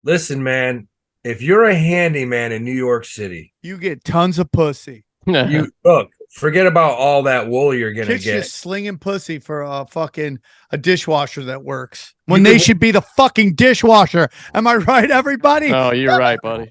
Listen, man, if you're a handyman in New York City, You get tons of pussy. you look, forget about all that wool you're gonna Kids get. just slinging pussy for a dishwasher that works You when they could should be the fucking dishwasher. Am I right, everybody? Oh, you're right, buddy.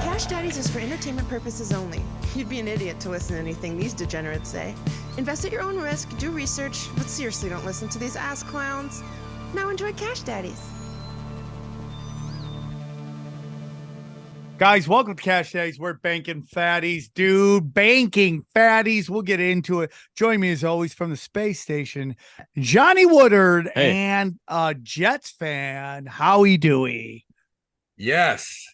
Cash Daddies is for entertainment purposes only. You'd be an idiot to listen to anything these degenerates say. Invest at your own risk, do research, but seriously don't listen to these ass clowns. Now enjoy Cash Daddies. Guys, welcome to Cash Days. We're banking fatties, dude. Banking fatties. We'll get into it. Join me as always from the space station, Johnny Woodard Hey. and Jets fan, Howie Dewey. yes.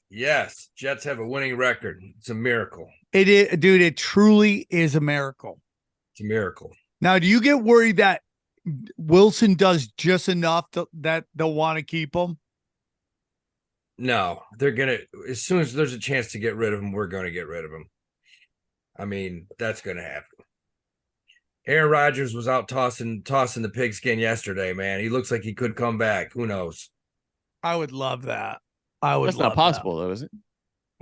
Jets have a winning record. It's a miracle. It is, dude. It truly is a miracle. It's a miracle. Now, do you get worried that Wilson does just enough that they'll want to keep him? No, they're gonna as soon as there's a chance to get rid of him, we're gonna get rid of him. I mean, that's gonna happen. Aaron Rodgers was out tossing the pigskin yesterday, man. He looks like he could come back. Who knows? I would love that. I would. That's love not possible, though, is it?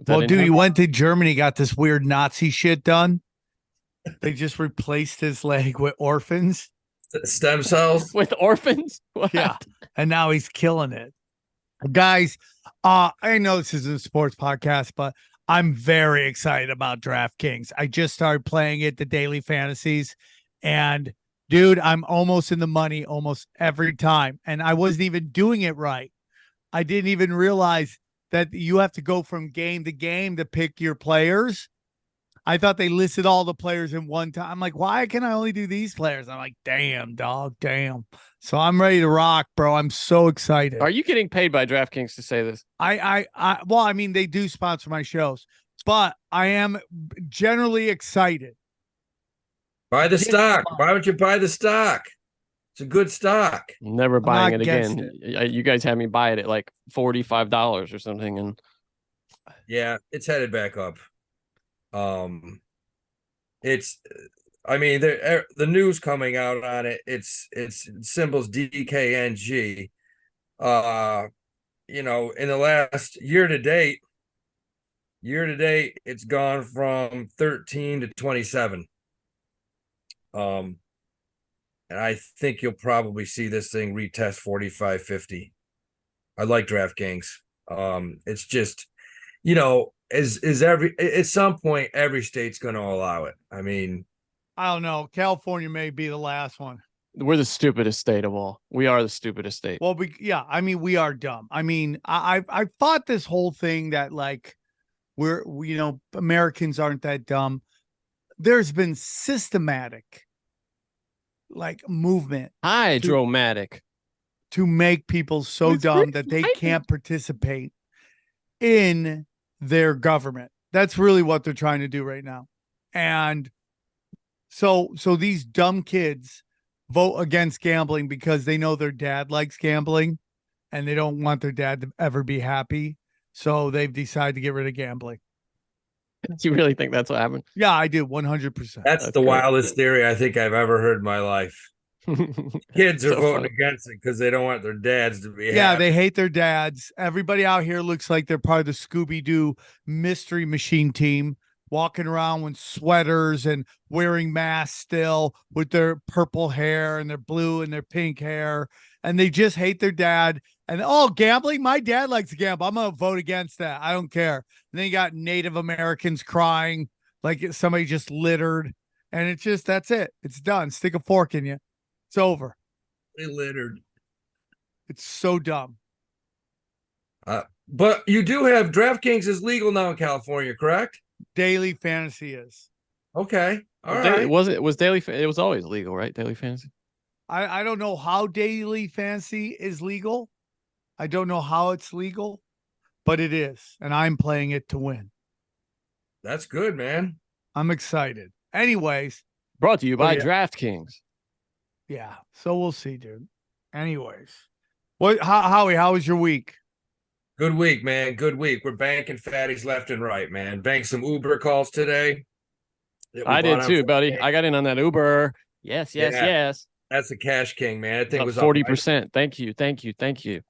Well, dude, he went to Germany, got this weird Nazi shit done. They just replaced his leg with orphans. Stem cells with orphans. What? Yeah, and now he's killing it. Guys, I know this isn't a sports podcast, but I'm very excited about DraftKings. I just started playing it, the daily fantasies, and dude, I'm almost in the money almost every time, and I wasn't even doing it right. I didn't even realize that you have to go from game to game to pick your players. I thought they listed all the players in one time. I'm like, why can I only do these players? I'm like, damn, dog, damn. So I'm ready to rock, bro. I'm so excited. Are you getting paid by DraftKings to say this? Well, I mean, they do sponsor my shows, but I am generally excited. Buy the stock. Why would you buy the stock? It's a good stock. Never buying it again. You guys had me buy it at like $45 or something, and yeah, it's headed back up. It's, I mean, the news coming out on it. It's symbols DKNG. You know, in the last year to date, it's gone from 13 to 27. And I think you'll probably see this thing retest 45, 50. I like DraftKings. It's just, you know, at some point every state's going to allow it. I mean, I don't know. California may be the last one. we're the stupidest state of all. We are the stupidest state. Well, I mean, we are dumb. I mean, I fought this whole thing that like you know, Americans aren't that dumb. There's been systematic like movement Hydromatic to make people so dumb that they can't participate in their government. That's really what they're trying to do right now. And so these dumb kids vote against gambling because they know their dad likes gambling and they don't want their dad to ever be happy. So they've decided to get rid of gambling. Do you really think that's what happened? Yeah, I do. 100%. that's the great. wildest theory I think I've ever heard in my life. Kids are So voting funny. against it because they don't want their dads to be Yeah, happy. they hate their dads. Everybody out here looks like they're part of the Scooby-Doo mystery machine team, walking around with sweaters and wearing masks still with their purple hair and their blue and their pink hair. And they just hate their dad. And gambling. My dad likes to gamble. I'm going to vote against that. I don't care. And then you got Native Americans crying like somebody just littered. And it's just, that's it. It's done. Stick a fork in you. It's over. They littered. It's so dumb. But you do have DraftKings is legal now in California, correct? Daily fantasy is. Okay. All Well, right. it was daily. It was always legal, right? Daily fantasy. I don't know how daily fantasy is legal. I don't know how it's legal, but it is. And I'm playing it to win. That's good, man. I'm excited. Anyways, Brought to you by yeah. DraftKings. yeah. So we'll see, dude. Anyways, Howie, how was your week? Good week, man. Good week. We're banking fatties left and right, man. Banked some Uber calls today that we I bought did on too, buddy. Friday. I got in on that Uber. Yes, yes, Yeah, yes. that's the cash king, man. I It's think it up was up nice. 40%. Thank you, thank you, thank you.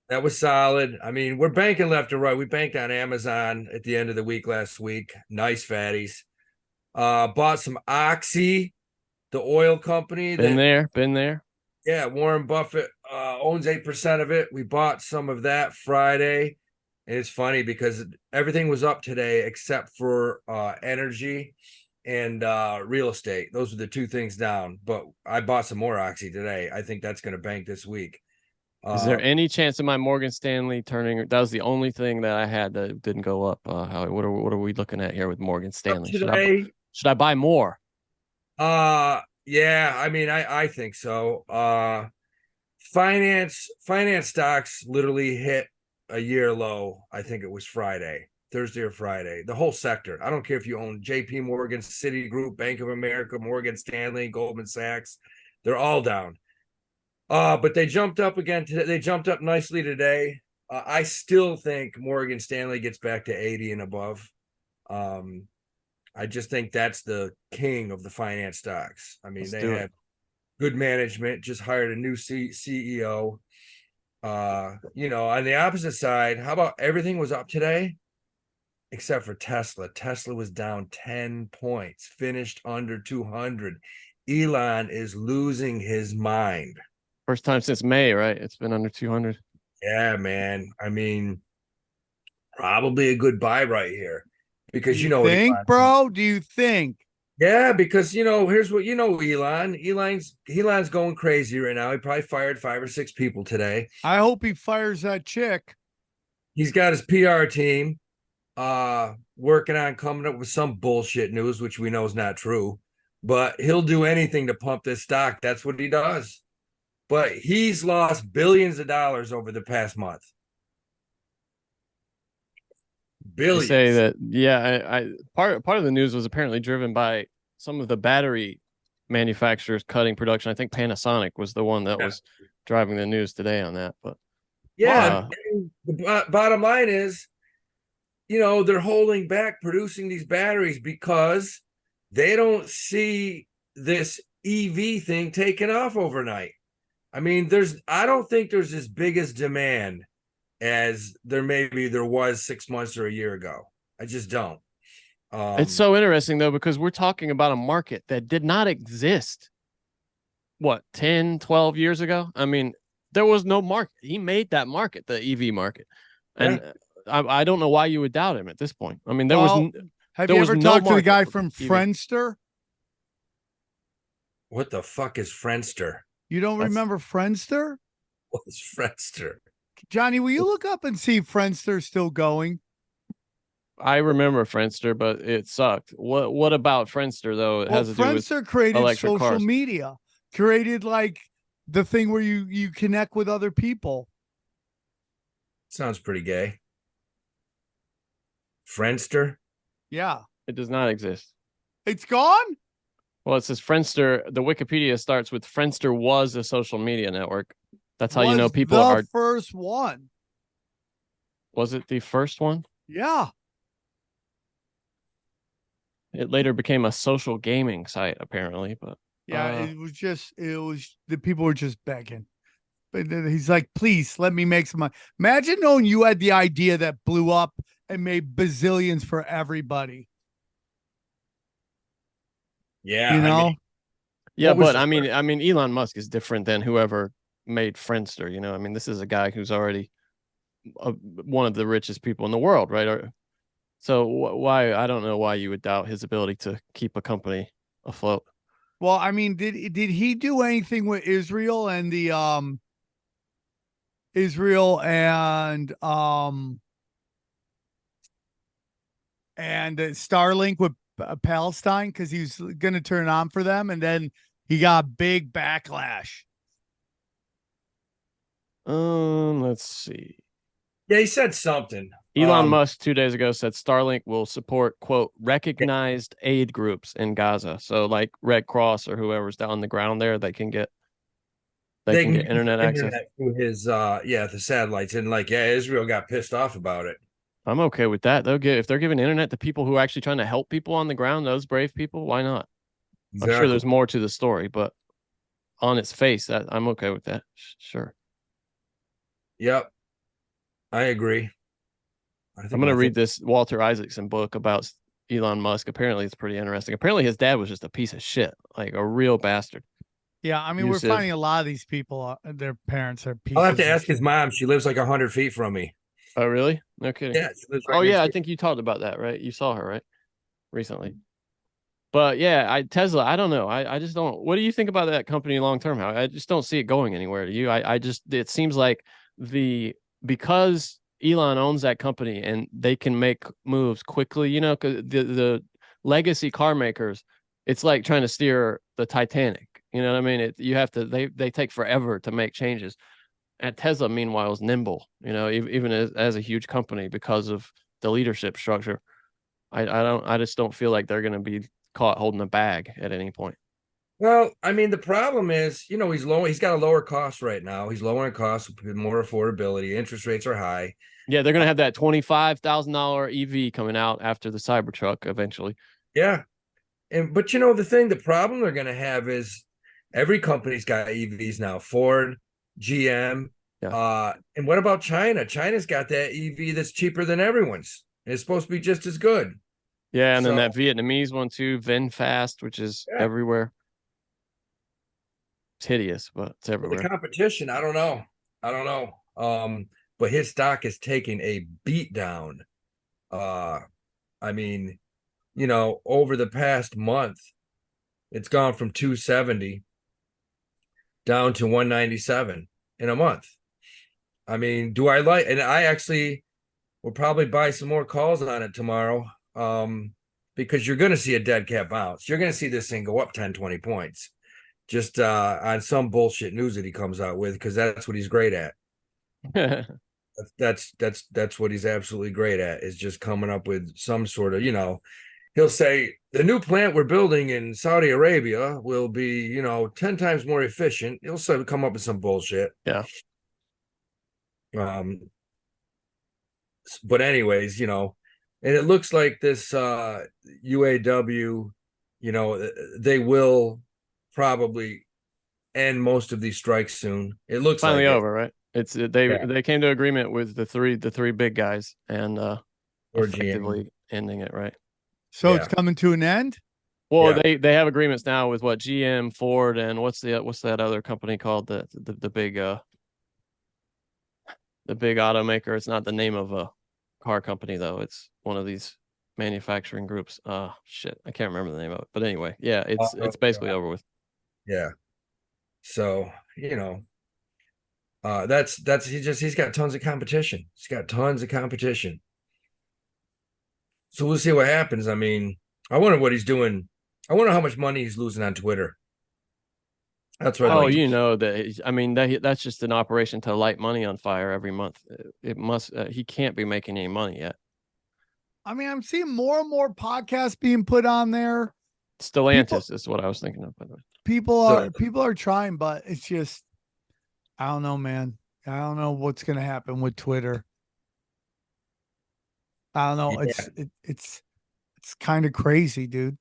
That was solid. I mean, we're banking left and right. We banked on Amazon at the end of the week last week. Nice fatties. Bought some Oxy, the oil company Been that there, been there. yeah, Warren Buffett owns 8% of it. We bought some of that Friday. And it's funny because everything was up today except for energy and real estate. Those are the two things down. But I bought some more Oxy today. I think that's going to bank this week. Is there any chance of my Morgan Stanley turning? That was the only thing that I had that didn't go up. Howie, what are we looking at here with Morgan Stanley? Today, Should I buy more? yeah, I mean, I think so. Finance stocks literally hit a year low. I think it was Thursday or Friday. The whole sector. I don't care if you own JP Morgan, Citigroup, Bank of America, Morgan Stanley, Goldman Sachs. They're all down. But they jumped up again today. They jumped up nicely today. I still think Morgan Stanley gets back to 80 and above. I just think that's the king of the finance stocks. I mean, they have good management, just hired a new CEO. On the opposite side, how about everything was up today except for Tesla? Tesla was down 10 points, finished under 200. Elon is losing his mind. First time since May, right? It's been under 200. Yeah, man. I mean, probably a good buy right here because Do you think, bro? Do you think? Yeah, because here's what Elon. Elon's going crazy right now. He probably fired 5 or 6 people today. I hope he fires that chick. He's got his PR team working on coming up with some bullshit news, which we know is not true. But he'll do anything to pump this stock. That's what he does. But he's lost billions of dollars over the past month. Billions. They say that, yeah. I part of the news was apparently driven by some of the battery manufacturers cutting production. I think Panasonic was the one that was driving the news today on that. But yeah, the bottom line is, they're holding back producing these batteries because they don't see this EV thing taking off overnight. I mean, I don't think there's as big as demand as there was 6 months or a year ago. I just don't. It's so interesting though, because we're talking about a market that did not exist. What, 10, 12 years ago? I mean, there was no market. He made that market, the EV market. And I don't know why you would doubt him at this point. I mean, have you ever talked to the guy from Friendster? What the fuck is Friendster? You don't remember Friendster? What's Friendster? Johnny, will you look up and see if Friendster's still going? I remember Friendster, but it sucked. What about Friendster though? It has to do with Friendster created social cars. media, created like the thing where you connect with other people. Sounds pretty gay. Friendster? Yeah. It does not exist. It's gone? Well, it says Friendster. The Wikipedia starts with Friendster was a social media network. That's how you know people are. The first one. Was it the first one? Yeah. It later became a social gaming site, apparently. But yeah, it was the people were just begging. But he's like, please let me make some money. Imagine knowing you had the idea that blew up and made bazillions for everybody. Yeah, but I mean, Elon Musk is different than whoever made Friendster. I mean, this is a guy who's already one of the richest people in the world, right? So why? I don't know why you would doubt his ability to keep a company afloat. Well, I mean, did he do anything with Israel and the Starlink with Palestine, because he was going to turn on for them, and then he got big backlash. Let's see. Yeah, he said something. Elon Musk 2 days ago said Starlink will support, quote, recognized aid groups in Gaza. So like Red Cross or whoever's down on the ground there, they can get They can can get internet access. through his the satellites, and like Israel got pissed off about it. I'm okay with that. If they're giving internet to people who are actually trying to help people on the ground, those brave people, why not? I'm sure there's more to the story, but on its face, I'm okay with that. Sure. Yep, I agree. I'm going to read this Walter Isaacson book about Elon Musk. Apparently, it's pretty interesting. Apparently, his dad was just a piece of shit, like a real bastard. Yeah, I mean, we're finding a lot of these people, their parents are pieces. I'll have to ask his mom. She lives like 100 feet from me. Oh, really? No kidding. Yeah. I think you talked about that, right? You saw her, right? Recently. But yeah, Tesla, I don't know. I just don't. What do you think about that company long term? How I just don't see it going anywhere. To you? It seems like because Elon owns that company and they can make moves quickly, because the legacy car makers, it's like trying to steer the Titanic. You know what I mean? They take forever to make changes. And Tesla, meanwhile, is nimble, even as a huge company because of the leadership structure. I just don't feel like they're going to be caught holding a bag at any point. Well, I mean, the problem is, he's got a lower cost right now. He's lowering costs, more affordability. Interest rates are high. Yeah, they're going to have that $25,000 EV coming out after the Cybertruck eventually. Yeah. But the problem they're going to have is every company's got EVs now. Ford, GM. Yeah. And what about China? China's got that EV that's cheaper than everyone's. And it's supposed to be just as good. Yeah, and then that Vietnamese one too, VinFast, which is everywhere. It's hideous, but it's everywhere. The competition, I don't know. But his stock is taking a beat down. I mean, over the past month, it's gone from 270 down to 197 in a month. I mean, and I actually will probably buy some more calls on it tomorrow. Because you're going to see a dead cat bounce. You're going to see this thing go up 10, 20 points just on some bullshit news that he comes out with, because that's what he's great at. That's what he's absolutely great at, is just coming up with some sort of, he'll say the new plant we're building in Saudi Arabia will be, 10 times more efficient. He'll come up with some bullshit. Yeah. But anyways, and it looks like this UAW, they will probably end most of these strikes soon. It looks finally like over, right? They came to agreement with the three big guys and effectively ending it, right? So it's coming to an end. Well, they have agreements now with what, GM, Ford, and what's that other company called, the big automaker. It's not the name of a car company though. It's one of these manufacturing groups. Shit, I can't remember the name of it. But anyway, yeah, it's basically over with. Yeah. So he's got tons of competition. So we'll see what happens. I mean, I wonder what he's doing. I wonder how much money he's losing on Twitter. That's what. That's just an operation to light money on fire every month. It must. He can't be making any money yet. I mean, I'm seeing more and more podcasts being put on there. Stellantis is what I was thinking of. By the way, people are trying, but it's just, I don't know, man. I don't know what's gonna happen with Twitter. I don't know. Yeah. It's kind of crazy, dude.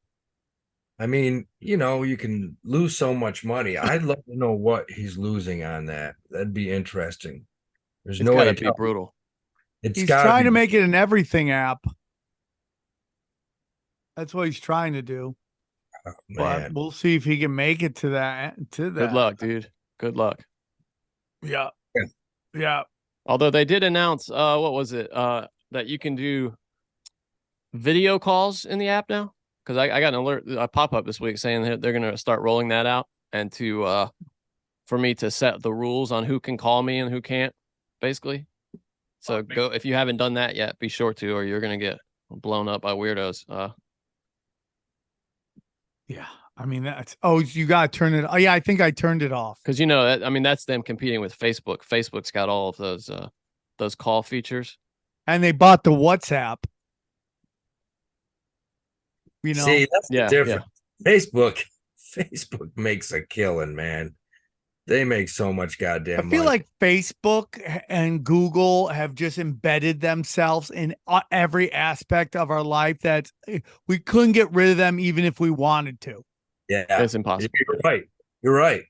I mean, you can lose so much money. I'd love to know what he's losing on that. That'd be interesting. It's gotta be brutal. He's trying to make it an everything app. That's what he's trying to do. Oh, but we'll see if he can make it to that. Good luck, dude. Good luck. Yeah. Although they did announce, what was it? That you can do video calls in the app now. Because I got an alert, a pop-up this week saying that they're going to start rolling that out, and for me to set the rules on who can call me and who can't, basically. So go, if you haven't done that yet, be sure to, or you're going to get blown up by weirdos. Yeah, I mean you got to turn it. Oh yeah, I think I turned it off because that's them competing with Facebook. Facebook's got all of those call features, and they bought the WhatsApp. See, that's different. Yeah. Facebook makes a killing, man. They make so much I goddamn feel money. like Facebook and Google have just embedded themselves in every aspect of our life that we couldn't get rid of them even if we wanted to. Yeah, It's impossible. You're right. You're right.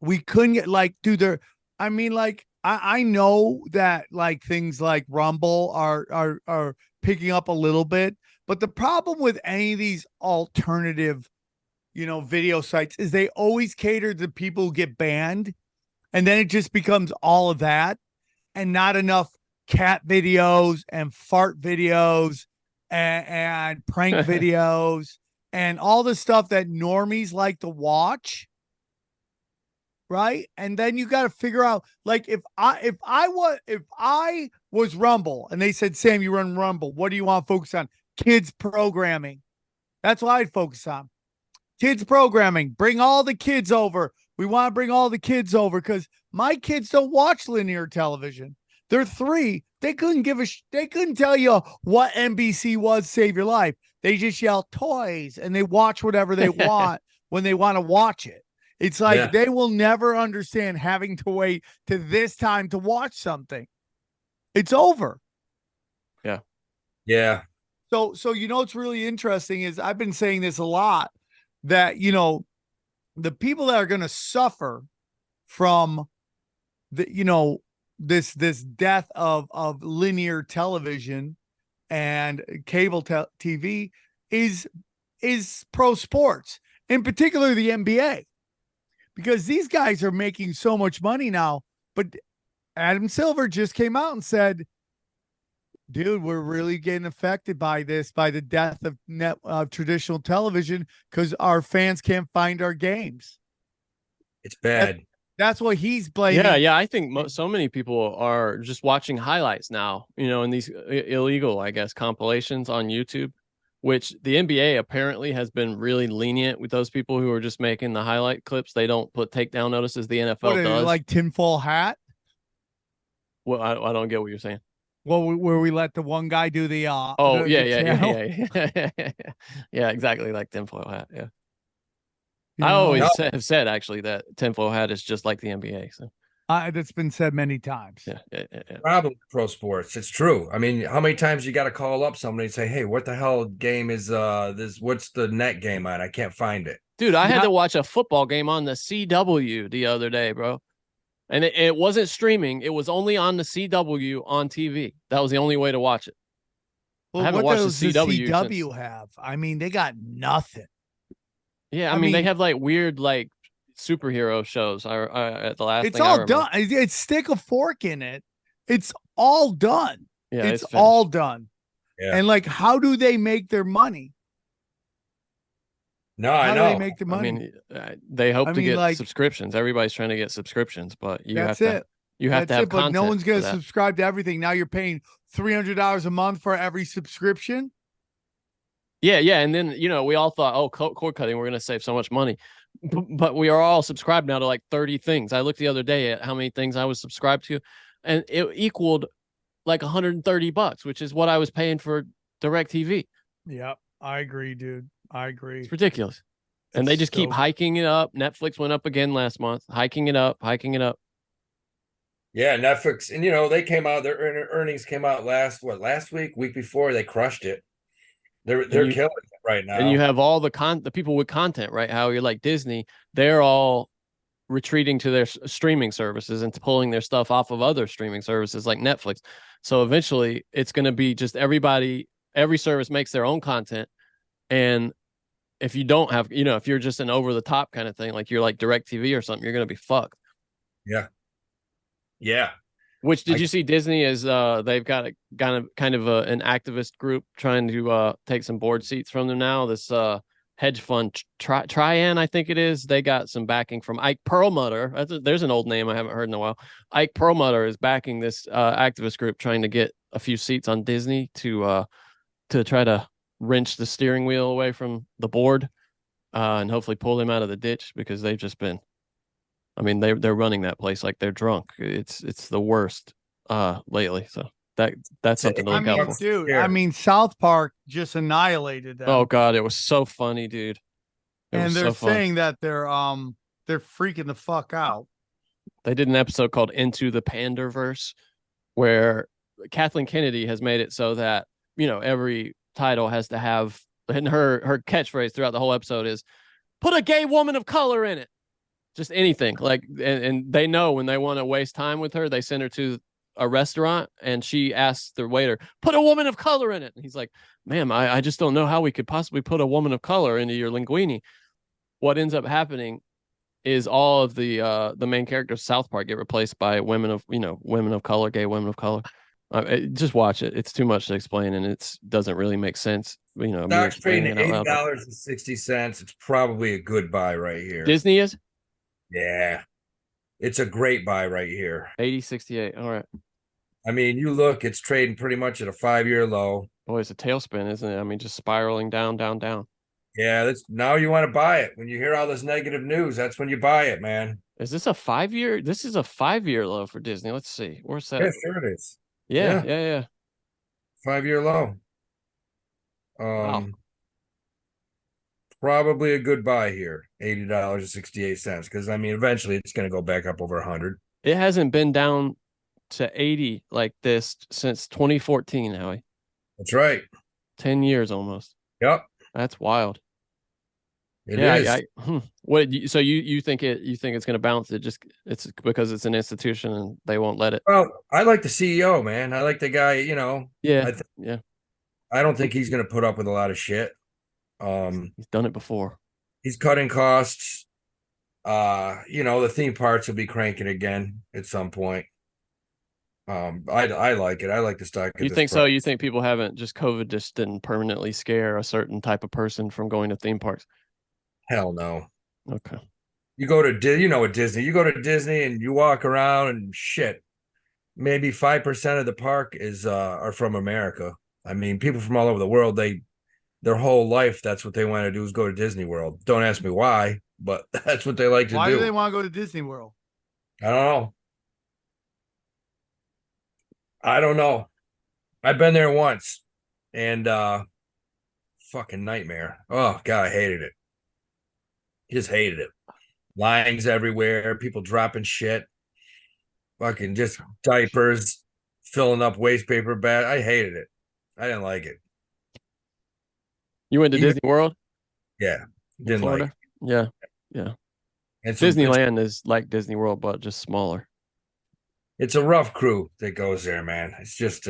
We couldn't get like, dude, I mean, like, I know that like things like Rumble are picking up a little bit, but the problem with any of these alternative, video sites is they always cater to people who get banned, and then it just becomes all of that and not enough cat videos and fart videos and prank videos and all the stuff that normies like to watch. Right. And then you got to figure out, like, if I was Rumble and they said, Sam, you run Rumble, what do you want to focus on? Kids programming. That's what I'd focus on. Kids programming. Bring all the kids over. We want to bring all the kids over because my kids don't watch linear television. They're 3. They couldn't they couldn't tell you what NBC was, Save Your Life. They just yell toys and they watch whatever they want when they want to watch it. It's like they will never understand having to wait to this time to watch something. It's over. Yeah. Yeah. So what's really interesting is I've been saying this a lot, that the people that are going to suffer from the this death of linear television and cable TV is pro sports, in particular the NBA. Because these guys are making so much money now. But Adam Silver just came out and said, dude, we're really getting affected by the death of traditional television because our fans can't find our games. It's bad. That's what he's blaming. Yeah. I think so many people are just watching highlights now, in these illegal, I guess, compilations on YouTube, which the NBA apparently has been really lenient with those people who are just making the highlight clips. They don't put takedown notices. The NFL does. Like tinfoil hat? Well, I don't get what you're saying. Well, where we let the one guy do the yeah, exactly, like tinfoil hat. Yeah, I always have said actually that tinfoil hat is just like the NBA. So that's been said many times. Yeah. Problem with pro sports. It's true. I mean, how many times you got to call up somebody and say, "Hey, what the hell game is this? What's the net game on? I can't find it." Dude, I had to watch a football game on the CW the other day, bro. And it wasn't streaming. It was only on the CW on TV. That was the only way to watch it. Well, I haven't watched the CW have? I mean, they got nothing. Yeah, I mean, they have like weird like superhero shows. At the last, it's all done. It's stick a fork in it. It's all done. Yeah, it's all done. Yeah. And like, how do they make their money? No, I know. How do they make the money? I mean, they hope to get subscriptions. Everybody's trying to get subscriptions, but you have to have content. But no one's going to subscribe to everything. Now you're paying $300 a month for every subscription. Yeah, and then we all thought, oh, cord cutting, we're going to save so much money, but we are all subscribed now to like 30 things. I looked the other day at how many things I was subscribed to, and it equaled like $130, which is what I was paying for DirecTV. Yep, I agree, dude. I agree. It's ridiculous. And they just keep hiking it up. Netflix went up again last month, hiking it up. Yeah, Netflix. And, they came out, their earnings came out last week before. They crushed it. They're killing it right now. And you have all the people with content, right? How you're like Disney, they're all retreating to their streaming services and pulling their stuff off of other streaming services like Netflix. So eventually it's going to be just every service makes their own content. And if you don't have, if you're just an over the top kind of thing, like you're like DirecTV or something, you're going to be fucked. Yeah. Yeah. Which did you see Disney is they've got an activist group trying to take some board seats from them now. This hedge fund Trian, I think it is. They got some backing from Ike Perlmutter. There's an old name I haven't heard in a while. Ike Perlmutter is backing this activist group trying to get a few seats on Disney to try to wrench the steering wheel away from the board and hopefully pull them out of the ditch, because they've just been, I mean, they're running that place like they're drunk. It's the worst lately. So that's something to look out for. Dude, I mean, South Park just annihilated them. Oh God, it was so funny, dude. And they're saying that they're they're freaking the fuck out. They did an episode called Into the Panderverse, where Kathleen Kennedy has made it so that, every title has to have, and her catchphrase throughout the whole episode is, put a gay woman of color in it. Just anything. Like, and they know when they want to waste time with her, they send her to a restaurant and she asks the waiter, put a woman of color in it. And he's like, ma'am, I just don't know how we could possibly put a woman of color into your linguine. What ends up happening is all of the main characters of South Park get replaced by women of color, gay women of color. Just watch it. It's too much to explain, and it doesn't really make sense. Stock's trading at $80.60. It's probably a good buy right here. Disney is? Yeah. It's a great buy right here. 80.68. All right. I mean, you look, it's trading pretty much at a 5-year low. Boy, it's a tailspin, isn't it? I mean, just spiraling down, down, down. Yeah, now you want to buy it. When you hear all this negative news, that's when you buy it, man. Is this a 5-year? This is a 5-year low for Disney. Let's see. Where's that? Yeah, sure it is. Yeah. 5-year low. Wow. Probably a good buy here. $80.68. Because I mean, eventually it's going to go back up over 100. It hasn't been down to 80 like this since 2014, Howie. That's right. 10 years almost. Yep. That's wild. It is. What? So you think it's going to bounce? It's because it's an institution and they won't let it. Well, I like the CEO, man. I like the guy. Yeah. I don't think he's going to put up with a lot of shit. He's done it before. He's cutting costs. The theme parks will be cranking again at some point. I like it. I like the stock. You think so? You think people haven't COVID just didn't permanently scare a certain type of person from going to theme parks? Hell no. Okay. You go to Disney. You go to Disney and you walk around and shit. Maybe 5% of the park are from America. I mean, people from all over the world, their whole life, that's what they want to do is go to Disney World. Don't ask me why, but that's what they like to do. Why do they want to go to Disney World? I don't know. I've been there once and fucking nightmare. Oh God, I hated it. Just hated it. Lines everywhere, people dropping shit, fucking just diapers, filling up waste paper bag. I hated it. I didn't like it. You went to Disney World? Yeah. Didn't like it. Yeah. And Disneyland is like Disney World, but just smaller. It's a rough crew that goes there, man. It's just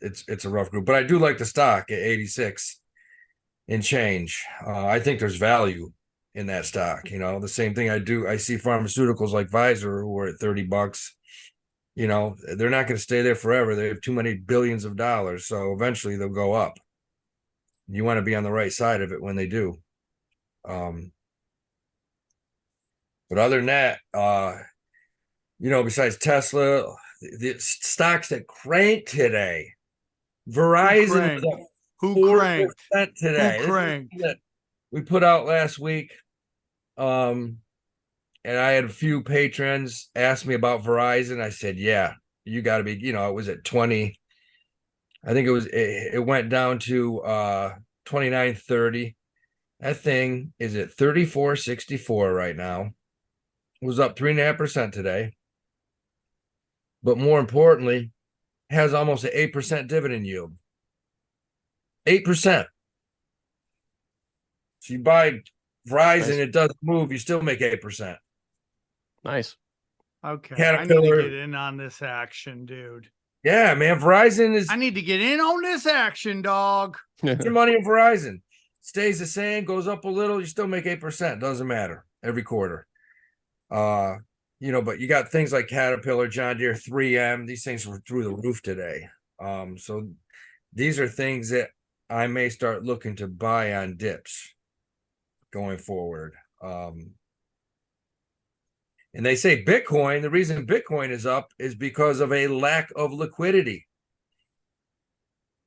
it's a rough group. But I do like the stock at 86 and change. I think there's value in that stock. The same thing I see pharmaceuticals like Pfizer who are at $30. They're not going to stay there forever. They have too many billions of dollars. So eventually they'll go up. You want to be on the right side of it when they do. But other than that, besides Tesla, the stocks that cranked today, Verizon Who cranked today. Who cranked? We put out last week. And I had a few patrons ask me about Verizon. I said, yeah, you got to be, it was at 20. I think it went down to 29.30. That thing is at 34.64 right now. It was up 3.5% today. But more importantly, has almost an 8% dividend yield. 8%. So you buy Verizon, nice. It doesn't move, you still make 8%. Nice. Okay. Caterpillar. I need to get in on this action, dude. Yeah, man. Verizon is. I need to get in on this action, dog. Put your money in Verizon. Stays the same, goes up a little, you still make 8%. Doesn't matter every quarter. But you got things like Caterpillar, John Deere, 3M. These things were through the roof today. So these are things that I may start looking to buy on dips going forward. And they say Bitcoin, the reason Bitcoin is up is because of a lack of liquidity.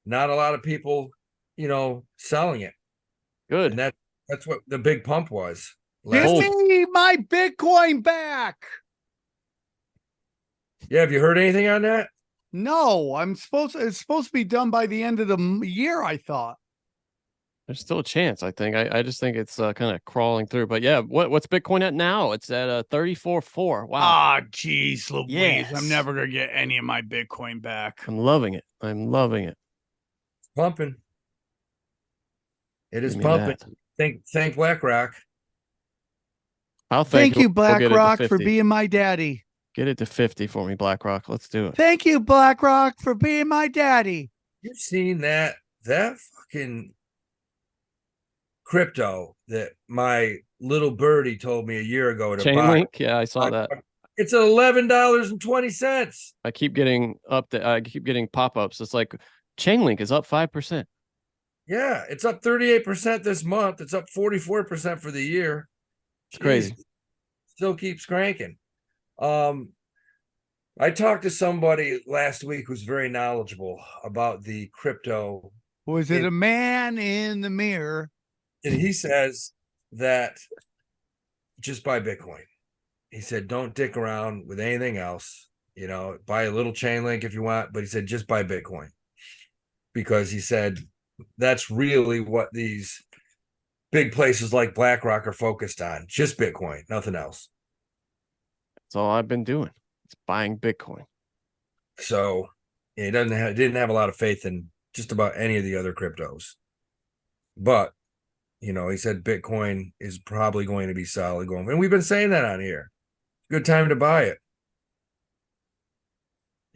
Not a lot of people, selling it. Good. And that's what the big pump was. Give me my Bitcoin back. Yeah, have you heard anything on that? No, it's supposed to be done by the end of the year, I thought. There's still a chance, I think. I just think it's kind of crawling through. But yeah, what's Bitcoin at now? It's at 34.4. Wow. Ah, geez, Louise. Yes. I'm never going to get any of my Bitcoin back. I'm loving it. I'm loving it. It's pumping. It is Give me pumping. that. Thank BlackRock. I'll Thank you, we'll get it to BlackRock, for 50. being my daddy. Get it to 50 for me, BlackRock. Let's do it. Thank you, BlackRock, for being my daddy. You've seen that fucking crypto that my little birdie told me a year ago to buy. Chainlink? Yeah, I saw that. It's $11.20. I keep getting pop-ups. It's like Chainlink is up 5%. Yeah, it's up 38% this month. It's up 44% for the year. It's crazy. Still keeps cranking. I talked to somebody last week who's very knowledgeable about the crypto. Was it a man in the mirror? And he says that just buy Bitcoin. He said, don't dick around with anything else. You know, buy a little Chainlink if you want, but he said, just buy Bitcoin. Because he said, that's really what these big places like BlackRock are focused on. Just Bitcoin, nothing else. That's all I've been doing. It's buying Bitcoin. So he didn't have a lot of faith in just about any of the other cryptos. But, you know, he said Bitcoin is probably going to be solid going. And we've been saying that on here. Good time to buy it.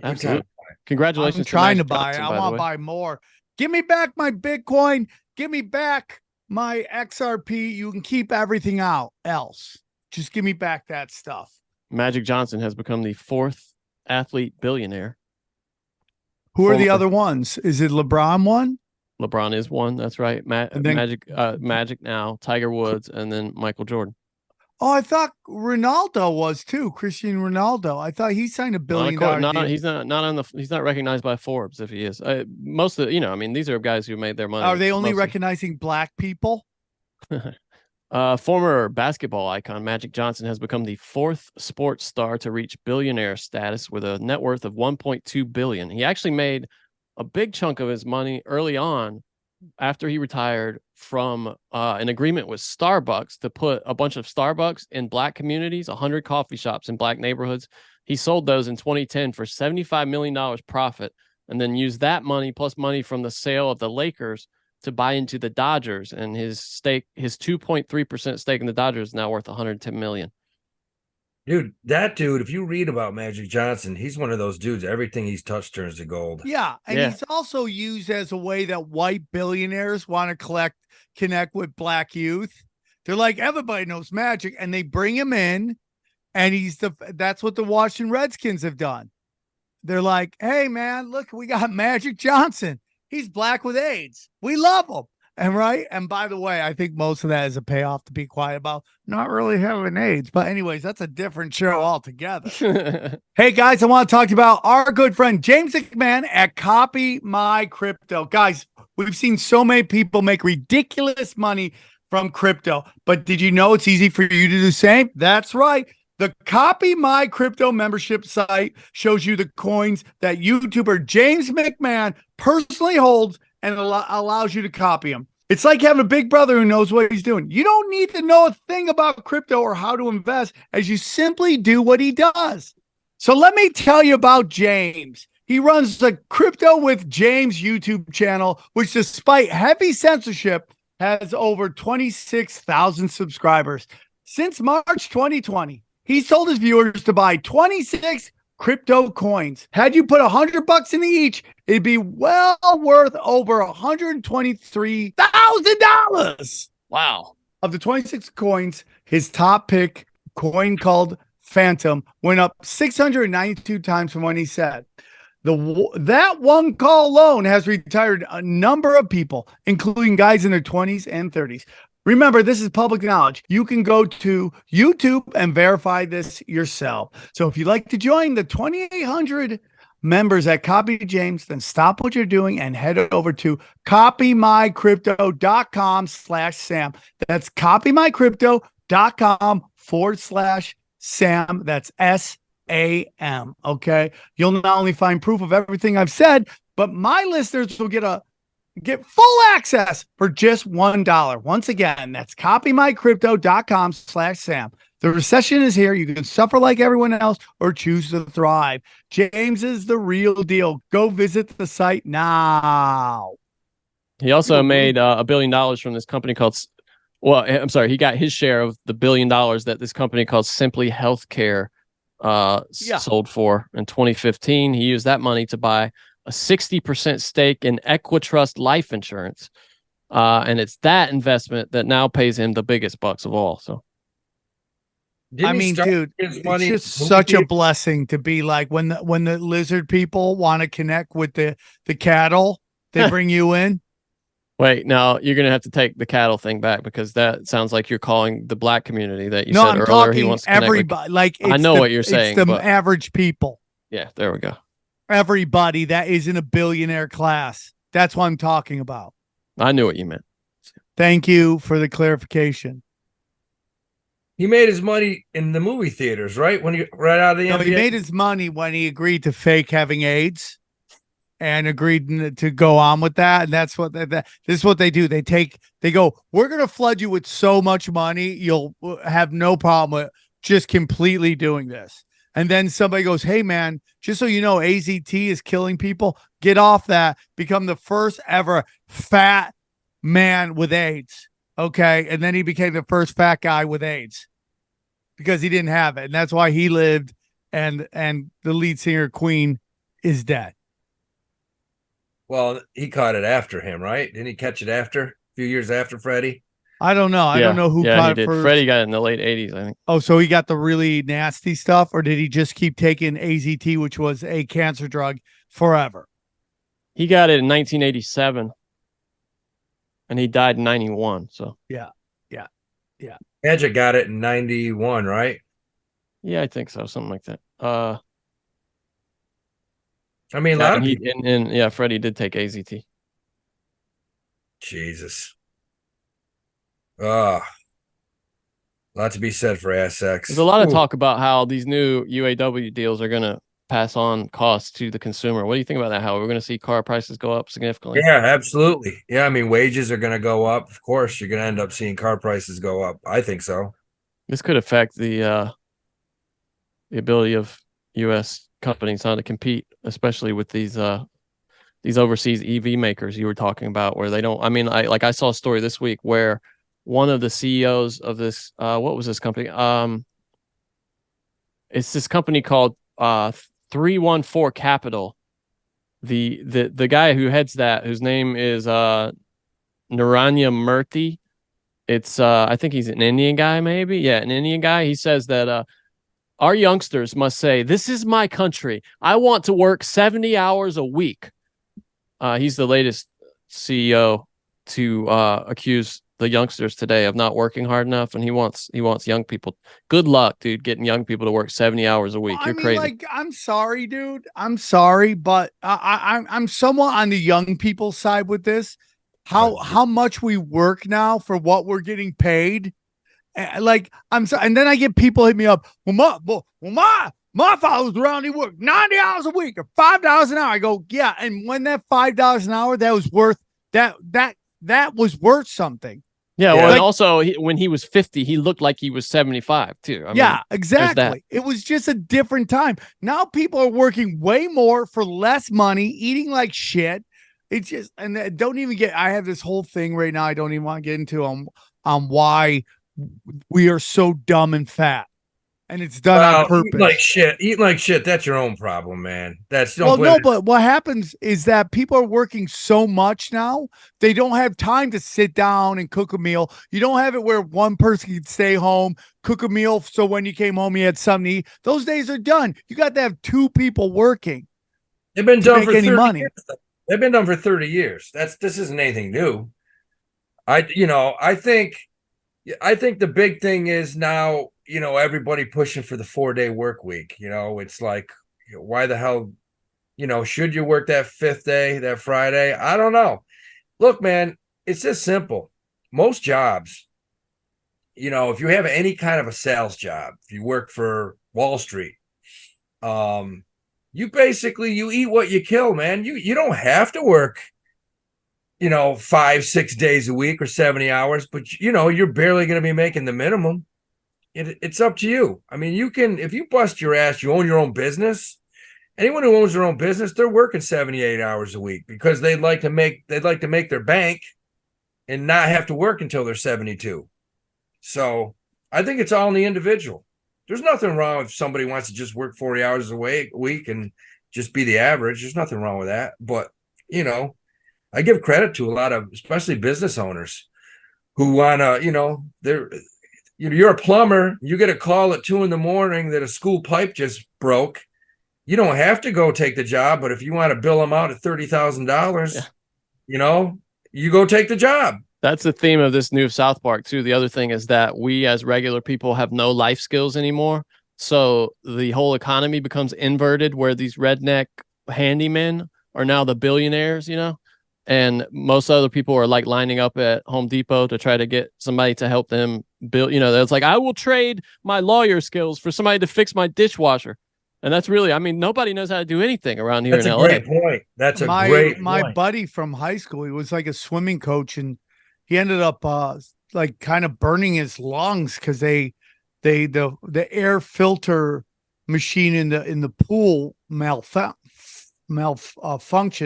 Absolutely. Congratulations. I'm trying to buy Johnson, it. I want to buy more. Give me back my Bitcoin. Give me back my XRP. You can keep everything else. Just give me back that stuff. Magic Johnson has become the 4th athlete billionaire. Who are the other ones? Is it LeBron one? LeBron is one. That's right. Magic now, Tiger Woods, and then Michael Jordan. Oh, I thought Ronaldo was too. Cristiano Ronaldo. I thought he signed $1 billion deal. He's not recognized by Forbes if he is. Most of these are guys who made their money. Are they only recognizing black people? Former basketball icon Magic Johnson has become the 4th sports star to reach billionaire status with a net worth of $1.2 billion. He actually made a big chunk of his money early on after he retired from an agreement with Starbucks to put a bunch of Starbucks in black communities, 100 coffee shops in black neighborhoods. He sold those in 2010 for $75 million profit, and then used that money plus money from the sale of the Lakers to buy into the Dodgers, and his 2.3% stake in the Dodgers is now worth $110 million. Dude, if you read about Magic Johnson, he's one of those dudes, everything he's touched turns to gold. Yeah, and he's also used as a way that white billionaires want to connect with black youth. They're like, everybody knows Magic, and they bring him in, and that's what the Washington Redskins have done. They're like, hey man, look, we got Magic Johnson. He's black with AIDS. We love him. And by the way, I think most of that is a payoff to be quiet about not really having AIDS. But anyways, that's a different show altogether. Hey guys, I want to talk to you about our good friend James McMahon at Copy My Crypto. Guys, we've seen so many people make ridiculous money from crypto, but did you know it's easy for you to do the same? That's right. The Copy My Crypto membership site shows you the coins that YouTuber James McMahon personally holds and allows you to copy them. It's like having a big brother who knows what he's doing. You don't need to know a thing about crypto or how to invest, as you simply do what he does. So let me tell you about James. He runs the Crypto with James YouTube channel, which despite heavy censorship has over 26,000 subscribers. Since March 2020, he's told his viewers to buy 26 crypto coins. Had you put $100 into each, it'd be well worth over $123,000. Wow. Of the 26 coins, his top pick coin called Phantom went up 692 times from when he said. That one call alone has retired a number of people, including guys in their 20s and 30s. Remember, this is public knowledge. You can go to YouTube and verify this yourself. So if you'd like to join the 2,800 members at Copy James, then stop what you're doing and head over to copymycrypto.com/Sam. That's copymycrypto.com/Sam. That's SAM. Okay. You'll not only find proof of everything I've said, but my listeners will get a Get full access for just $1. Once again, that's copymycrypto.com/Sam. The recession is here. You can suffer like everyone else or choose to thrive. James is the real deal. Go visit the site now. He also made $1 billion from this company called, well, I'm sorry, he got his share of the $1 billion that this company called Simply Healthcare sold for in 2015. He used that money to buy a 60% stake in Equitrust Life Insurance. And it's that investment that now pays him the biggest bucks of all. So, Didn't I he mean, start dude, his it's money just movie such a theater? blessing to be like when the lizard people want to connect with the cattle, they bring you in. wait, now you're going to have to take the cattle thing back because that sounds like you're calling the black community that you No, said I'm earlier. He talking wants to connect with. everybody. Like I it's know the, what you're it's saying, the but average people. yeah, there we go. Everybody that is in a billionaire class. That's what I'm talking about. I knew what you meant. Thank you for the clarification. He made his money in the movie theaters, right? When he right out of the No, NBA. he made his money when he agreed to fake having AIDS and agreed to go on with that. And that's what this is what they do. They go, we're going to flood you with so much money. You'll have no problem with just completely doing this. And then somebody goes, hey, man, just so you know, AZT is killing people. Get off that. Become the first ever fat man with AIDS. Okay. And then he became the first fat guy with AIDS because he didn't have it. And that's why he lived. And the lead singer, Queen, is dead. Well, he caught it after him, right? Didn't he catch it after a few years after Freddie? I don't know. I don't know who he caught it did. first. Freddie got it in the late 80s, I think. Oh, so he got the really nasty stuff, or did he just keep taking AZT, which was a cancer drug, forever? He got it in 1987, and he died in 91. So Yeah. Magic got it in 91, right? yeah, I think so, something like that. I mean, a lot of people. And Freddie did take AZT. Jesus. A lot to be said for ass sex. There's a lot of talk about how these new UAW deals are going to pass on costs to the consumer. What do you think about that? How we're going to see car prices go up significantly? Yeah, absolutely. Yeah, I mean, wages are going to go up. Of course, you're going to end up seeing car prices go up. I think so. This could affect the ability of U.S. companies how to compete, especially with these overseas EV makers you were talking about, where they don't. I mean, I saw a story this week where one of the CEOs of this, what was this company? It's this company called 314 Capital. The guy who heads that, whose name is Naranya Murthy. It's I think he's an Indian guy, maybe. Yeah, an Indian guy. He says that our youngsters must say, "This is my country. I want to work 70 hours a week." He's the latest CEO to accuse the youngsters today of not working hard enough, and he wants young people. Good luck, dude, getting young people to work 70 hours a week. You're crazy. Like, I'm sorry, dude. I'm sorry, but I'm somewhat on the young people side with this. How much we work now for what we're getting paid. Like, I'm sorry, and then I get people hit me up. My father was around. He worked 90 hours a week or $5 an hour. I go, yeah. And when that $5 an hour, that was worth that was worth something. Yeah. Well, and also when he was 50, he looked like he was 75 too. I mean, exactly. It was just a different time. Now people are working way more for less money, eating like shit. It's just, and don't even get, I have this whole thing right now. I don't even want to get into on why we are so dumb and fat. And it's done on purpose. Eating like shit. That's your own problem, man. But what happens is that people are working so much now, they don't have time to sit down and cook a meal. You don't have it where one person can stay home, cook a meal, so when you came home, you had something to eat. Those days are done. You got to have two people working. They've been done for 30 years. They've been done for 30 years. This isn't anything new. I think the big thing is now, everybody pushing for the 4-day work week. It's like, why the hell, should you work that fifth day, that Friday? I don't know. Look, man, it's just simple. Most jobs, if you have any kind of a sales job, if you work for Wall Street, you eat what you kill, man. You don't have to work 5-6 days a week or 70 hours, but you're barely going to be making the minimum. It's up to you. I mean, you can, if you bust your ass, you own your own business. Anyone who owns their own business, they're working 78 hours a week because they'd like to make their bank and not have to work until they're 72. So I think it's all in the individual. There's nothing wrong if somebody wants to just work 40 hours a week and just be the average. There's nothing wrong with that. But, I give credit to a lot of, especially business owners who want to, you're a plumber. You get a call at 2 a.m. that a school pipe just broke. You don't have to go take the job, but if you want to bill them out at $30,000, you go take the job. That's the theme of this new South Park too. The other thing is that we as regular people have no life skills anymore. So the whole economy becomes inverted where these redneck handymen are now the billionaires, and most other people are like lining up at Home Depot to try to get somebody to help them build, it's like, I will trade my lawyer skills for somebody to fix my dishwasher. And that's really, nobody knows how to do anything around here in LA. That's a great point. That's a great point. My buddy from high school, he was like a swimming coach, and he ended up like kind of burning his lungs because the air filter machine in the pool malfunction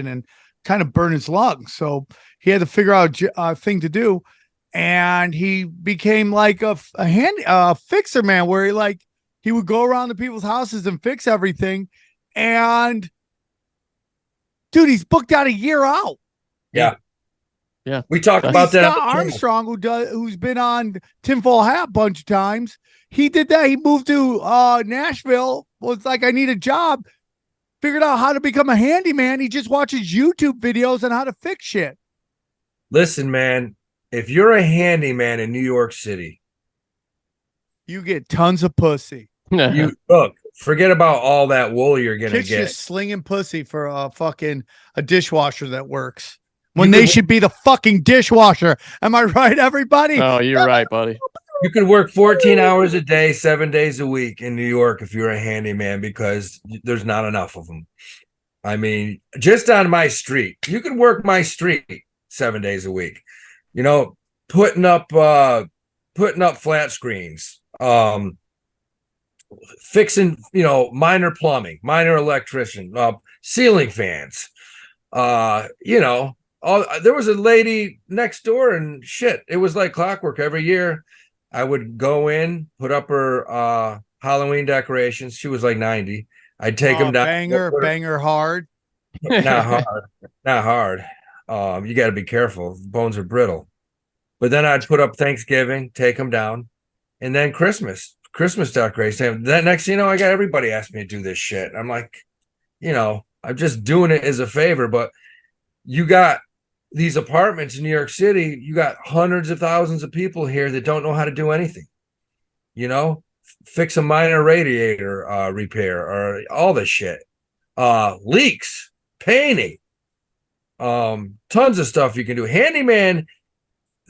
and kind of burned his lungs. So he had to figure out a thing to do, and he became like a fixer man, where he would go around to people's houses and fix everything. And dude, he's booked out a year out. Yeah. Yeah. We talk about that. Scott Armstrong, who's been on Tinfoil Hat a bunch of times. He did that. He moved to Nashville. Well, it's like, I need a job. Figured out how to become a handyman. He just watches YouTube videos on how to fix shit. Listen, man, if you're a handyman in New York City, you get tons of pussy. You look, forget about all that wool you're gonna Kids get. Just slinging pussy for a dishwasher that works when they should be the fucking dishwasher. Am I right, everybody? Oh, you're right, buddy. You could work 14 hours a day, 7 days a week in New York if you're a handyman, because there's not enough of them. I mean, just on my street, you could work my street 7 days a week. Putting up flat screens, fixing, minor plumbing, minor electrician, ceiling fans. There was a lady next door, and shit, it was like clockwork. Every year I would go in, put up her Halloween decorations. She was like 90. I'd take them down. Banger hard. Not hard. You got to be careful. Bones are brittle. But then I'd put up Thanksgiving, take them down, and then Christmas decorations. That next, I got everybody asked me to do this shit. I'm like, I'm just doing it as a favor. But you got these apartments in New York City, you got hundreds of thousands of people here that don't know how to do anything. Fix a minor radiator repair or all this shit. Leaks, painting, tons of stuff you can do. Handyman,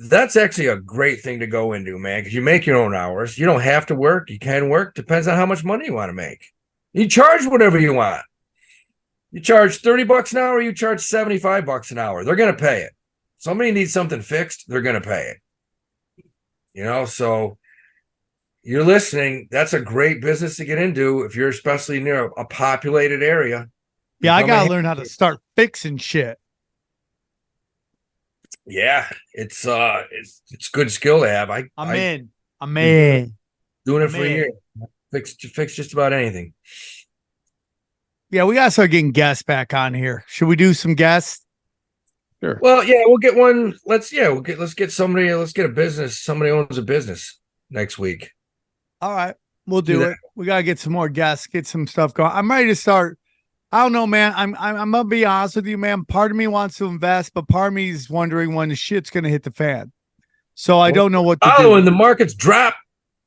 that's actually a great thing to go into, man, because you make your own hours. You don't have to work. You can work. Depends on how much money you want to make. You charge whatever you want. You charge $30 an hour, you charge $75 an hour. They're going to pay it. Somebody needs something fixed, they're going to pay it. So you're listening. That's a great business to get into if you're especially near a populated area. Yeah, I got to learn how to start fixing shit. Yeah, it's good skill to have. I'm in. Doing it for a year. Fix just about anything. Yeah, we gotta start getting guests back on here. Should we do some guests? Sure. Well, yeah, we'll get one. Let's get somebody. Let's get a business. Somebody owns a business next week. All right, we'll do it. We gotta get some more guests, get some stuff going. I'm ready to start. I don't know, man. I'm gonna be honest with you, man. Part of me wants to invest, but part of me is wondering when the shit's gonna hit the fan. So I don't know what to do. And the market's dropped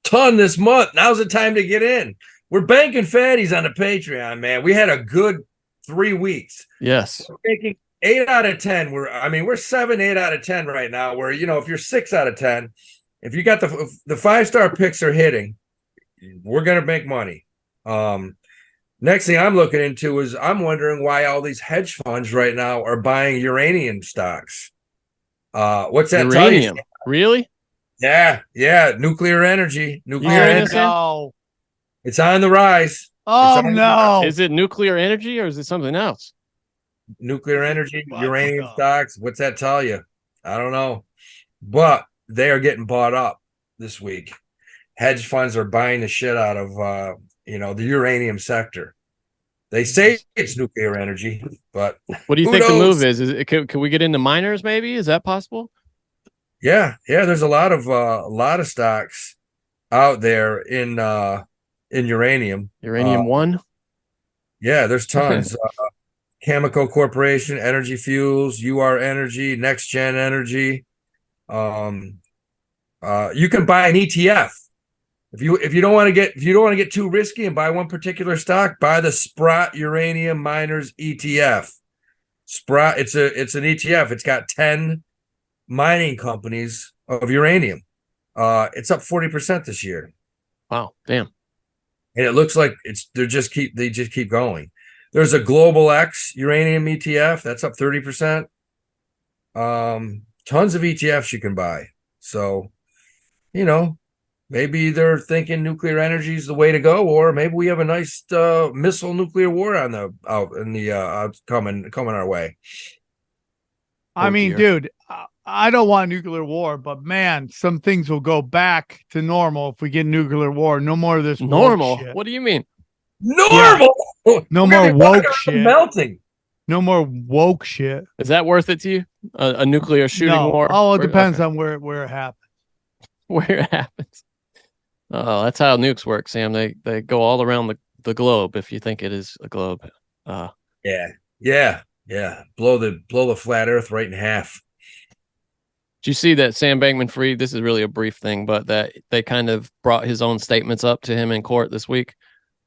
ton this month. Now's the time to get in. We're banking fatties on the Patreon, man. We had a good 3 weeks. Yes. We're making 8 out of 10. We're 7, 8 out of 10 right now. Where, if you're 6 out of 10, if you got the 5-star picks are hitting, we're going to make money. Next thing I'm looking into is I'm wondering why all these hedge funds right now are buying uranium stocks. What's that tell you? Uranium. Really? Yeah, nuclear energy. Nuclear hearing energy. this, Sam? No. It's on the rise. Oh It's on the no. Is it nuclear energy or is it something else? nuclear energy, Fuck uranium up. stocks. What's that tell you? I don't know. But they are getting bought up this week. Hedge funds are buying the shit out of the uranium sector. They say it's nuclear energy, but What do you who think the knows? move is? Can we get into miners maybe? Is that possible? Yeah, there's a lot of stocks out there in uranium. Uranium one? Yeah, there's tons. Chemical Corporation, Energy Fuels, UR Energy, Next Gen Energy. You can buy an ETF. If you don't want to get too risky and buy one particular stock, buy the Sprott Uranium Miners ETF. Sprott, it's an ETF. It's got 10 mining companies of uranium. It's up 40% this year. Wow, damn. And it looks like they just keep going. There's a Global X uranium ETF that's up 30%. Tons of ETFs you can buy. So, maybe they're thinking nuclear energy is the way to go, or maybe we have a nice missile nuclear war coming our way. I Oh, mean, dear. dude, I don't want nuclear war, but man, some things will go back to normal if we get nuclear war. No more of this woke Normal? shit. What do you mean? Normal. No We're more gonna be woke walking around shit. melting. No more woke shit. Is that worth it to you? A nuclear shooting No. war? Oh, it Where- depends okay. on where it happens. Where it happens. Oh, that's how nukes work, Sam. They go all around the globe if you think it is a globe. Yeah. Blow the flat Earth right in half. Did you see that Sam Bankman-Fried? This is really a brief thing, but that they kind of brought his own statements up to him in court this week,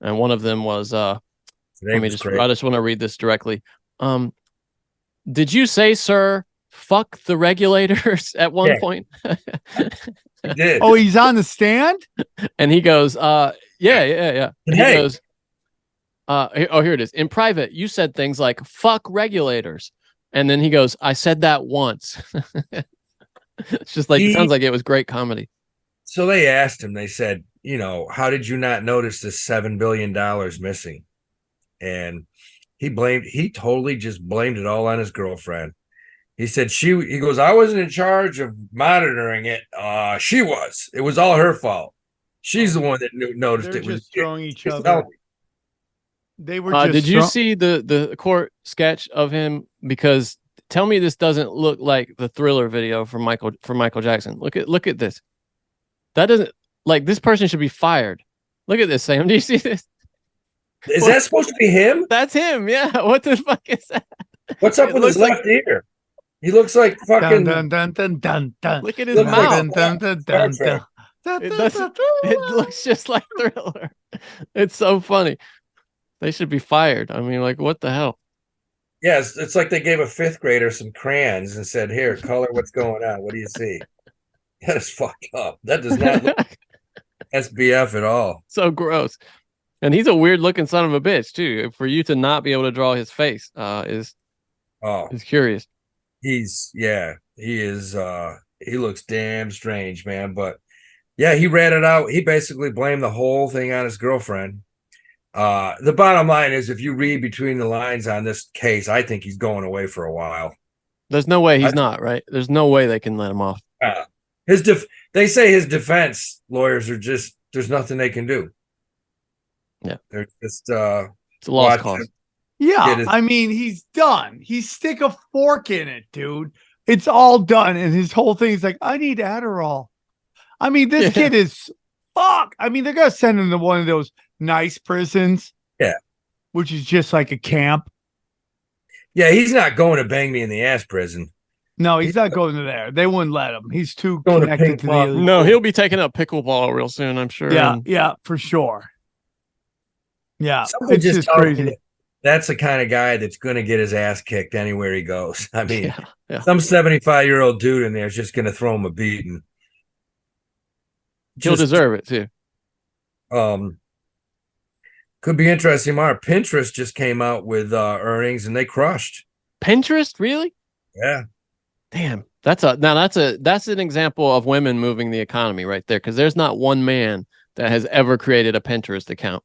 and one of them was, Today was great. I just want to read this directly. Did you say, sir, fuck the regulators at one Yeah. point? He did. Oh, he's on the stand? And he goes, yeah. And he Hey. goes, here it is. In private, you said things like fuck regulators. And then he goes, I said that once. It's just like, it sounds like it was great comedy. So they asked him, they said, how did you not notice this $7 billion missing? And he totally just blamed it all on his girlfriend. He said he goes, I wasn't in charge of monitoring it. She was. It was all her fault. She's the one that noticed They're it was just throwing each it's other. healthy. They were just Did you see the court sketch of him? Because tell me this doesn't look like the Thriller video from Michael Jackson. Look at this. That doesn't, like, this person should be fired. Look at this, Sam. Do you see this? Is that supposed to be him? That's him. Yeah. What the fuck is that? What's up It with his looks like- left ear? He looks like fucking. dun, dun, dun, dun, dun. Look at his Looks like- mouth. Dun, dun, dun, Star dun, Trek. dun. It doesn't- It looks just like Thriller. It's so funny. They should be fired. I mean, like, what the hell? Yeah, it's like they gave a fifth grader some crayons and said, "Here, color what's going on. What do you see?" That is fucked up. That does not look SBF at all. So gross. And he's a weird looking son of a bitch too. For you to not be able to draw his face is curious. He is. He looks damn strange, man. But yeah, he read it out. He basically blamed the whole thing on his girlfriend. The bottom line is, if you read between the lines on this case, I think he's going away for a while. There's no way he's not, right? There's no way they can let him off. They say his defense lawyers are just, there's nothing they can do. Yeah. They're just It's a lost watch cause. him. Yeah, It is- I mean, he's done. He stick a fork in it, dude. It's all done. And his whole thing is like, I need Adderall. I mean, this Yeah. kid is fuck. I mean, they're gonna send him to one of those nice prisons. Yeah. Which is just like a camp. Yeah, he's not going to bang me in the ass prison. No, he's not going to there. They wouldn't let him. He's too Going to connected ping to the pong. elite. No, he'll be taking up pickleball real soon, I'm sure. Yeah, And yeah, for sure. Yeah, Someone it's just told me crazy. that that's the kind of guy that's going to get his ass kicked anywhere he goes. I mean, yeah. some 75-year-old dude in there is just going to throw him a beating. He'll deserve it too. Could be interesting tomorrow. Pinterest just came out with earnings and they crushed. Pinterest, really? Yeah. Damn, That's an example of women moving the economy right there, because there's not one man that has ever created a Pinterest account.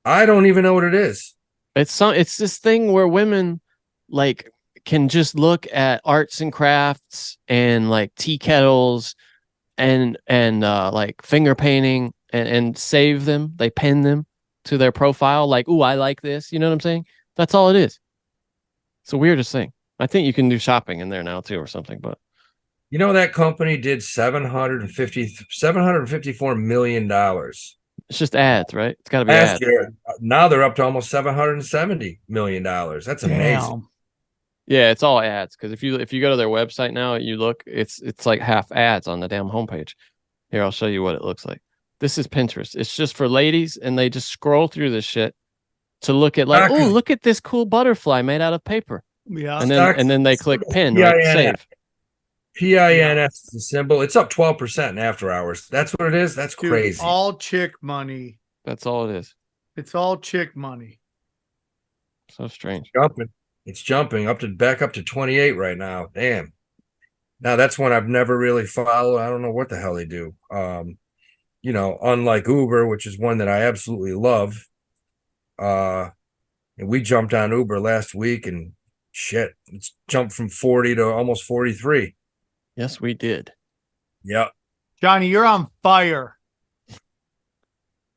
I don't even know what it is. It's this thing where women like can just look at arts and crafts and like tea kettles and like finger painting and save them. They pin them to their profile like, "Ooh, I like this." You know what I'm saying? That's all it is. It's the weirdest thing. I think you can do shopping in there now too or something, but You know, that company did $754 million it's just ads, right? It's got to be last ads. year. Now they're up to almost $770 million. That's amazing. Damn. Yeah, it's all ads, because if you go to their website now, you look, it's like half ads on the damn homepage. Here, I'll show you what it looks like. This is Pinterest. It's just for ladies, and they just scroll through this shit to look at like, oh, look at this cool butterfly made out of paper. Yeah. And then they click pin, right? Save. PINS is the symbol. It's up 12% in after hours. That's what it is. That's Dude, crazy. all chick money. That's all it is. It's all chick money. So strange. It's jumping back up to 28 right now. Damn. Now that's one I've never really followed. I don't know what the hell they do. You know, unlike Uber, which is one that I absolutely love. And we jumped on Uber last week, and shit, it's jumped from 40 to almost 43. Yes, we did. Yep. Johnny, you're on fire.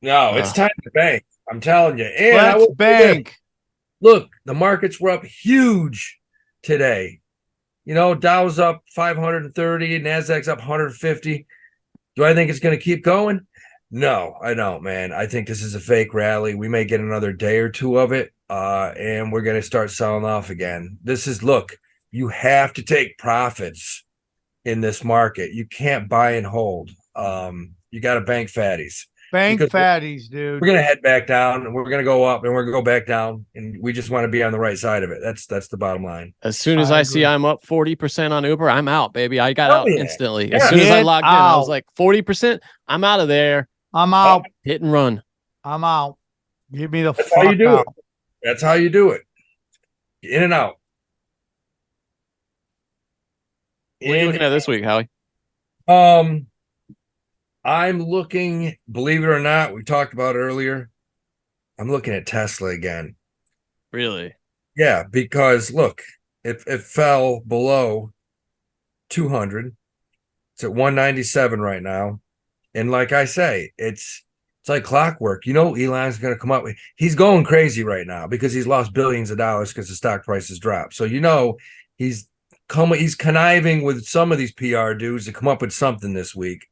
No, it's time to bank. I'm telling you. And Let's bank. Look, the markets were up huge today. You know, Dow's up 530, Nasdaq's up 150. Do I think it's going to keep going? No, I don't, man. I think this is a fake rally. We may get another day or two of it, and we're going to start selling off again. Look, you have to take profits in this market. You can't buy and hold. You got to bank fatties. Bank fatties, dude. We're going to head back down, and we're going to go up, and we're going to go back down, and we just want to be on the right side of it. That's the bottom line. As soon as I see I'm up 40% on Uber, I'm out, baby. I got out instantly. Yeah. As soon as I logged in, I was like, 40%, I'm out of there. I'm out. Hit and run. I'm out. Give me the That's fuck how you do out. it. That's how you do it. In and out. What are you looking at this week, Howie? I'm looking, believe it or not, we talked about earlier, I'm looking at Tesla again. Really? Yeah, because look, it fell below 200. It's at 197 right now. And like I say, it's like clockwork. You know, Elon's going to come up with, he's going crazy right now because he's lost billions of dollars because the stock prices dropped. So, you know, he's conniving with some of these PR dudes to come up with something this week.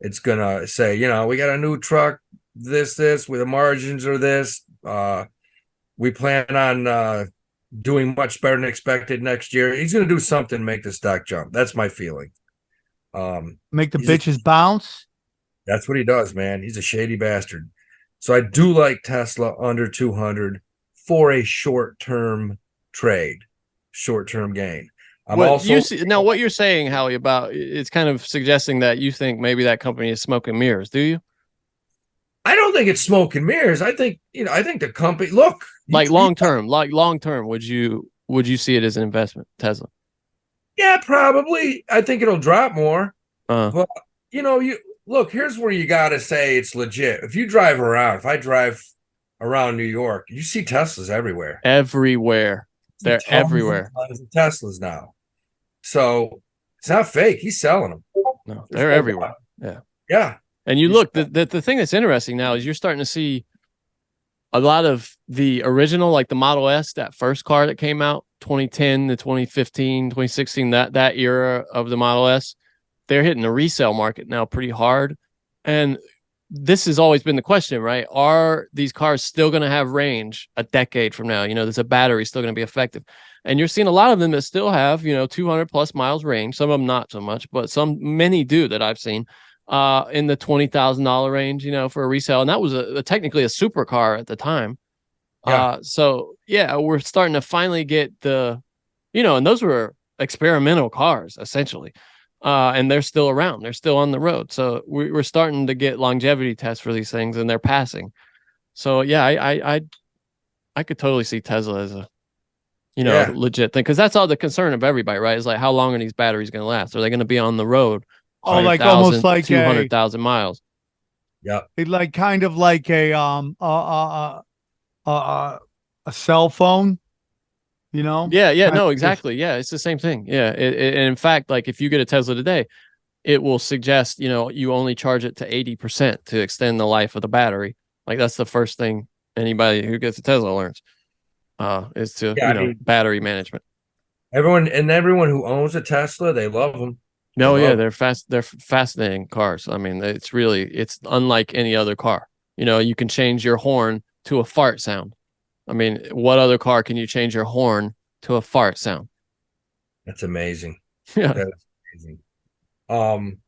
It's going to say, you know, we got a new truck, this, with the margins or this. We plan on doing much better than expected next year. He's going to do something to make the stock jump. That's my feeling. Make the bitches bounce. That's what he does, man. He's a shady bastard. So I do like Tesla under 200 for a short-term trade, short-term gain. What you're saying, Howie, about it's kind of suggesting that you think maybe that company is smoke and mirrors. Do you? I don't think it's smoke and mirrors. I think the company, look, like long term, would you see it as an investment, Tesla? Yeah, probably. I think it'll drop more. But look, here's where you got to say it's legit. If I drive around New York, you see Teslas everywhere. Everywhere. They're everywhere. Teslas now. So it's not fake. He's selling them. No, they're everywhere. Yeah. Yeah. And you look, the thing that's interesting now is you're starting to see a lot of the original, like the Model S, that first car that came out, 2010 to 2015, 2016, that era of the Model S, they're hitting the resale market now pretty hard. And this has always been the question, right? Are these cars still going to have range a decade from now? You know, there's a battery still going to be effective. And you're seeing a lot of them that still have, 200 plus miles range. Some of them not so much, but many do that I've seen in the $20,000 range, for a resale. And that was technically a supercar at the time. Yeah. So yeah, we're starting to finally get and those were experimental cars essentially. And they're still around. They're still on the road. So we're starting to get longevity tests for these things, and they're passing. So yeah, I could totally see Tesla you know, legit thing. Because that's all the concern of everybody, right? Is like, how long are these batteries going to last? Are they going to be on the road? Oh, like almost like 200,000 miles. Yeah. It like kind of like a cell phone, you know? Yeah, Kind no, of exactly. Yeah, it's the same thing. Yeah, and in fact, like if you get a Tesla today, it will suggest, you know, you only charge it to 80% to extend the life of the battery. Like that's the first thing anybody who gets a Tesla learns, is to, Yeah, you I know, mean, battery management. everyone who owns a Tesla, they love them. No, yeah, they're fascinating cars. I mean, it's unlike any other car. You know, you can change your horn to a fart sound. I mean, what other car can you change your horn to a fart sound? That's amazing. Yeah. That is amazing.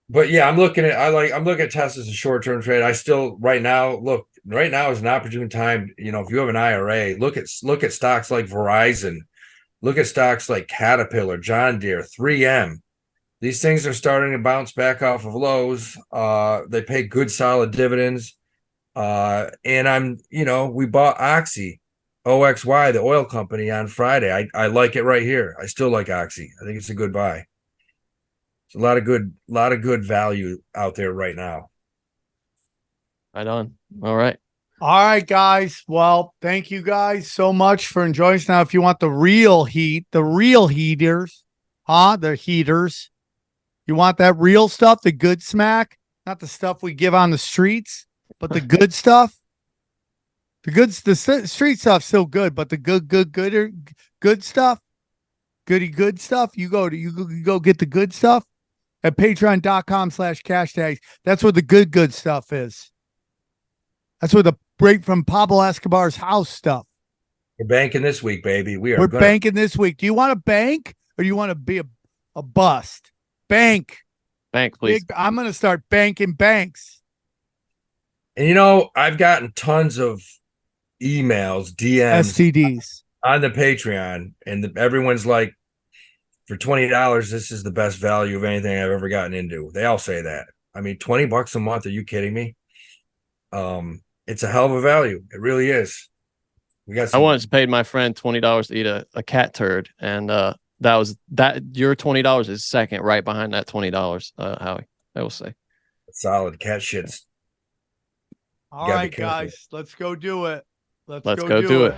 But yeah, I'm looking at Tesla as a short-term trade. I still right now is an opportune time. You know, if you have an IRA, look at stocks like Verizon, look at stocks like Caterpillar, John Deere, 3M. These things are starting to bounce back off of lows. They pay good solid dividends. And we bought OXY, the oil company, on Friday. I like it right here. I still like Oxy. I think it's a good buy. It's a lot of good value out there right now. Right on. All right. All right, guys. Well, thank you guys so much for enjoying us. Now, if you want the real heat, the real heaters, the heaters, you want that real stuff, the good smack, not the stuff we give on the streets, but the good stuff. The street stuff's still good, but the good stuff, good stuff. You go get the good stuff at patreon.com/cash tags. That's where the good stuff is. That's where the break from Pablo Escobar's house stuff. We're banking this week, baby. We're banking this week. Do you want to bank or do you want to be a bust? Bank, please. I'm going to start banking banks. And you know, I've gotten tons of emails, DMs, STDs on the Patreon, and everyone's like, for $20, this is the best value of anything I've ever gotten into. They all say that. I mean, $20 a month. Are you kidding me? It's a hell of a value. It really is. I once paid my friend $20 to eat a cat turd, and your $20 is second, right behind that $20. Howie, I will say. Solid cat shits. All right, guys, let's go do it. Let's go do it.